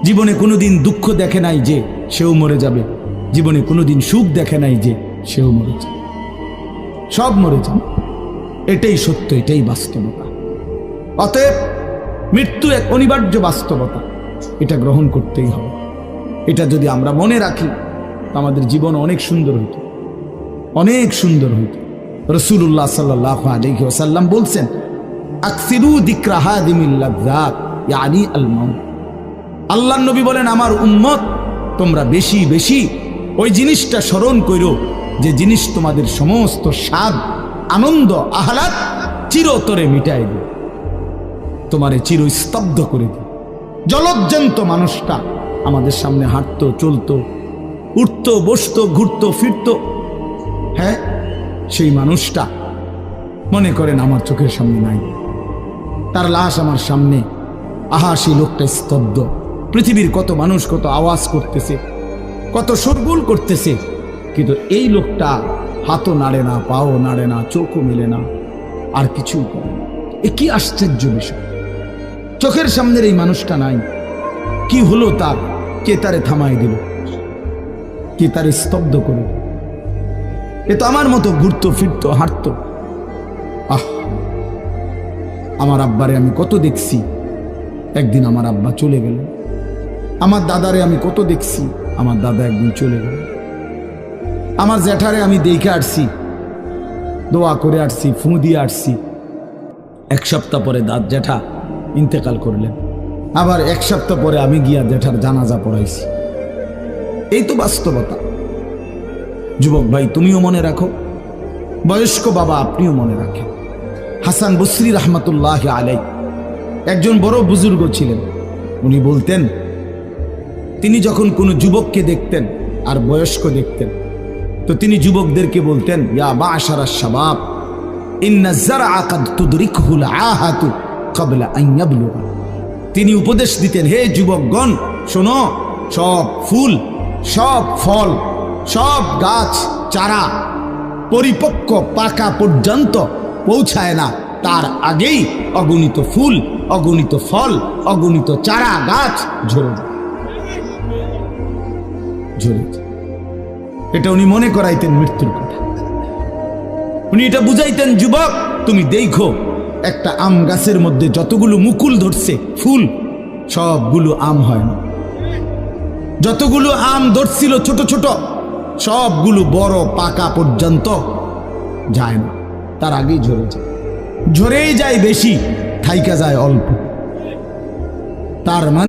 জীবনে কোনোদিন দুঃখ দেখে নাই যে সেও মরে যাবে, জীবনে কোনোদিন সুখ দেখে নাই যে সেও মরে যাবে, সব মরে যাবে। এটাই সত্য, এটাই বাস্তবতা। অতএব মৃত্যু এক অনিবার্য বাস্তবতা, এটা গ্রহণ করতেই হবে। এটা যদি আমরা মনে রাখি আমাদের জীবন অনেক সুন্দর হইত, অনেক সুন্দর হইত। রাসূলুল্লাহ সাল্লাল্লাহু আলাইহি ওয়াসাল্লাম বলছেন, আকসিরু যিকরা হাদিমিল লাযযাত ইয়ানি আল মাউত। আল্লাহর নবী বলেন, আমার উম্মত তোমরা বেশি বেশি ওই জিনিসটা স্মরণ করো যে জিনিস তোমাদের সমস্ত স্বাদ, আনন্দ, আহ্লাদ চিরতরে মিটাই দিবে, তোমারে চিরস্তব্ধ করে দিবে। জলজ্জান্ত মানুষটা আমাদের সামনে হাঁটতো, চলতো, উঠতো, বসতো, ঘুরতো, ফিরতো, হ্যাঁ, সেই মানুষটা মনে করেন আমার চোখের সামনে নাই, তার লাশ আমার সামনে। আহা, সেই লোকটা স্তব্ধ। পৃথিবীর কত মানুষ কত আওয়াজ করতেছে, কত শোরগোল করতেছে, কিন্তু এই লোকটা হাতও নাড়ে না, পাও নাড়ে না, চোখও মেলে না, আর কিছুই করে না। এ কি আশ্চর্য বিষয়! চোখের সামনের এই মানুষটা নাই, কি হলো তার? কে তারে থামাই দিল? কে তারে স্তব্ধ করে? এ তো আমার মতো ঘুরতো, ফিরতো, হাঁটতো। আহ, আমার আব্বারে আমি কত দেখছি, একদিন আমার আব্বা চলে গেল। আমার দাদারে আমি কত দেখছি, আমার দাদা একদিন চলে গেল। আমার জ্যাঠারে আমি দেখে আসছি, দোয়া করে আসছি, ফু দিয়ে আসছি। এক সপ্তাহ পরে জ্যাঠা ইন্তেকাল করলেন, আবার এক সপ্তাহ পরে আমি গিয়া জ্যাঠার জানাজা পড়াইছি। এই তো বাস্তবতা। যুবক ভাই, তুমিও মনে রাখো, বয়স্ক বাবা আপনিও মনে রাখেন। হাসান বসরি রহমতুল্লাহ আলাই একজন বড় বুজুর্গ ছিলেন। উনি বলতেন, তিনি যখন কোনো যুবককে দেখতেন আর বয়স্ক দেখতেন, তো তিনি যুবকদেরকে বলতেন, ইয়া মা'শারাশ শাবাব ইন্না যারআ কাদ তুদরিকুহুল আহাতু ক্বাবলা আন ইয়াবলুগা। তিনি উপদেশ দিতেন, হে যুবকগণ শোনো, সব ফুল, সব ফল, সব গাছ চারা পরিপক্ক পাকা পর্যন্ত পৌঁছায় না, তার আগেই অগণিত ফুল, অগণিত ফল, অগণিত চারা গাছ ঝরে যায়, ঝরে যায়। এটা উনি মনে করাইতেন মৃত্যুর কথা। উনি এটা বুঝাইতেন, যুবক তুমি দেখো, একটা আম গাছের মধ্যে যতগুলো মুকুল ধরছে ফুল, সবগুলো আম হয় না। যতগুলো আম ধরছিল ছোট ছোট, সবগুলো বড় পাকা পর্যন্ত যায় না, তার আগেই ঝরে যায়। ঝরেই যায় বেশি, থাইকা যায় অল্প। তার মানে